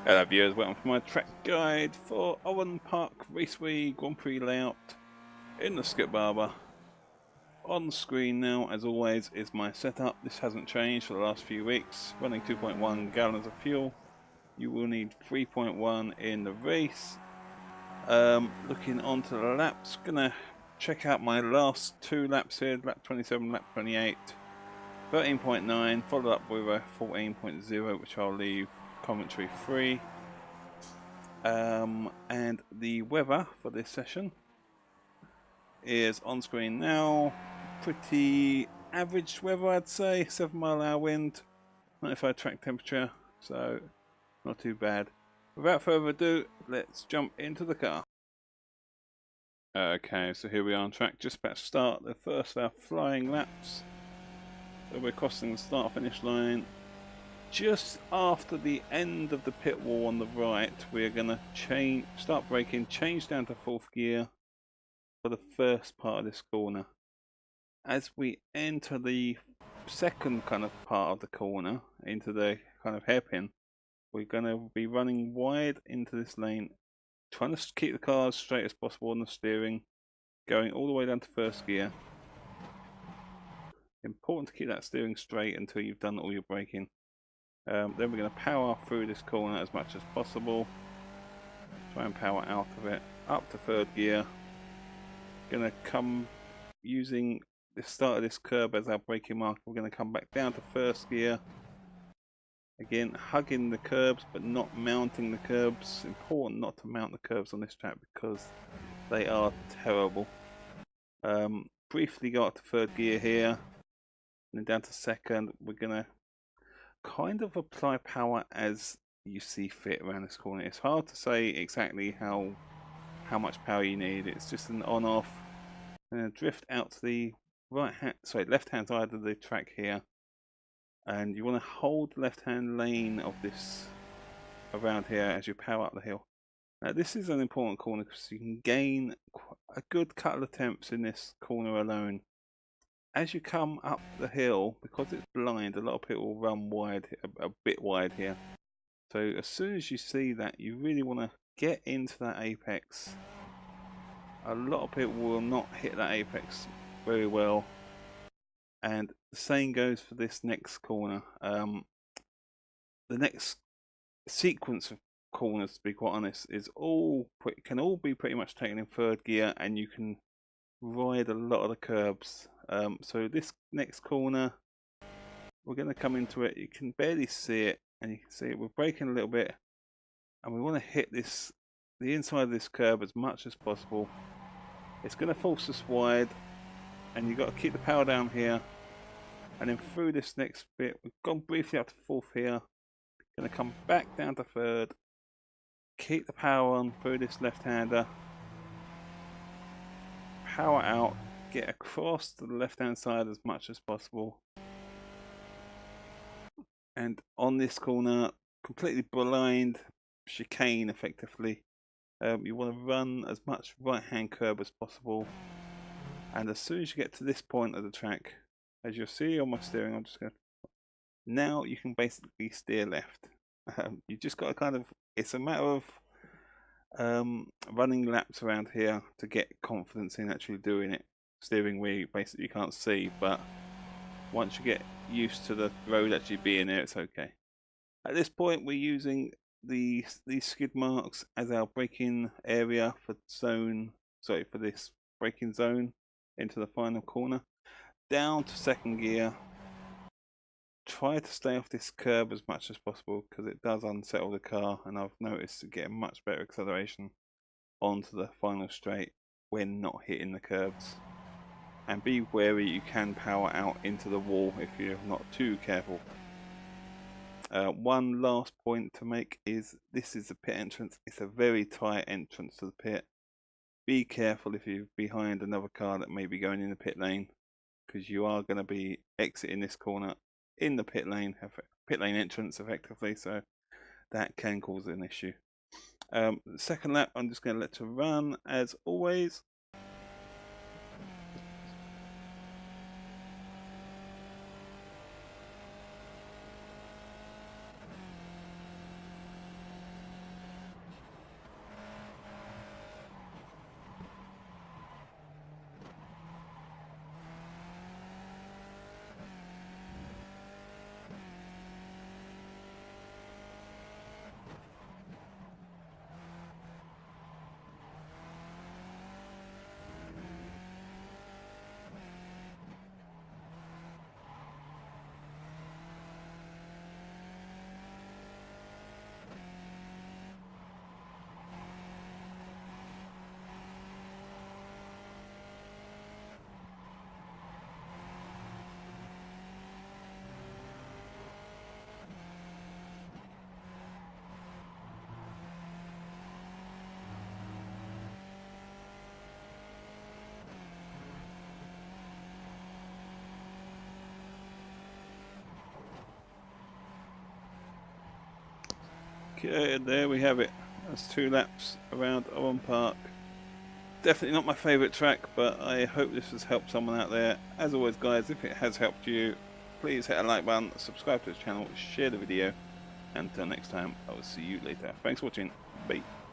Hello viewers, welcome to my track guide for Oran Park Raceway Grand Prix layout in the Skip Barber. On screen now, as always, is my setup. This hasn't changed for the last few weeks. Running 2.1 gallons of fuel. You will need 3.1 in the race. Looking onto the laps, gonna check out my last two laps here, lap 27, lap 28. 13.9, followed up with a 14.0, which I'll leave commentary free. And the weather for this session is on screen now. Pretty average weather, I'd say. 7-mile-an-hour wind, 95 track temperature, so not too bad. Without further ado, let's jump into the car. Okay, so here we are on track, just about to start the first of our flying laps. So we're crossing the start finish line. Just after the end of the pit wall on the right, we're going to start braking, change down to 4th gear for the first part of this corner. As we enter the second kind of part of the corner, into the kind of hairpin, we're going to be running wide into this lane, trying to keep the car as straight as possible on the steering, going all the way down to 1st gear. Important to keep that steering straight until you've done all your braking. Then we're going to power through this corner as much as possible. Try and power out of it. Up to 3rd gear. Going to come using the start of this curb as our braking marker. We're going to come back down to 1st gear. Again, hugging the curbs but not mounting the curbs. Important not to mount the curbs on this track because they are terrible. Briefly go up to 3rd gear here. And then down to 2nd. We're going to kind of apply power as you see fit around this corner. It's hard to say exactly how much power you need. It's just an on-off. And drift out to the left-hand side of the track here, and you want to hold the left-hand lane of this around here as you power up the hill. Now this is an important corner because you can gain a good couple of attempts in this corner alone. As you come up the hill, because it's blind, a lot of people will run wide, a bit wide here. So as soon as you see that, you really want to get into that apex. A lot of people will not hit that apex very well. And the same goes for this next corner. The next sequence of corners, to be quite honest, can all be pretty much taken in 3rd gear, and you can ride a lot of the curbs. So this next corner, we're going to come into it. You can barely see it, and you can see it. We're braking a little bit, and we want to hit the inside of this curb as much as possible. It's going to force us wide, and you've got to keep the power down here, and then through this next bit. We've gone briefly up to 4th here. Going to come back down to 3rd. Keep the power on through this left-hander. Power out, get across to the left-hand side as much as possible. And on this corner, completely blind chicane effectively. You want to run as much right-hand curb as possible. And as soon as you get to this point of the track, as you'll see on my steering, I'm just going to... Now you can basically steer left. You just got to kind of... It's a matter of running laps around here to get confidence in actually doing it. Steering wheel basically you can't see, but once you get used to the road actually being there, it's okay. At this point we're using these skid marks as our braking area for this braking zone into the final corner. Down to 2nd gear. Try to stay off this curb as much as possible because it does unsettle the car, and I've noticed it getting much better acceleration onto the final straight when not hitting the curbs. And be wary, you can power out into the wall if you're not too careful. One last point to make is this is the pit entrance. It's a very tight entrance to the pit. Be careful if you're behind another car that may be going in the pit lane, because you are going to be exiting this corner in the pit lane entrance effectively, so that can cause an issue. Second lap, I'm just going to let to run as always. Okay, and there we have it. That's 2 laps around Oran Park. Definitely not my favourite track, but I hope this has helped someone out there. As always guys, if it has helped you, please hit a like button, subscribe to this channel, share the video, and until next time, I will see you later. Thanks for watching. Bye.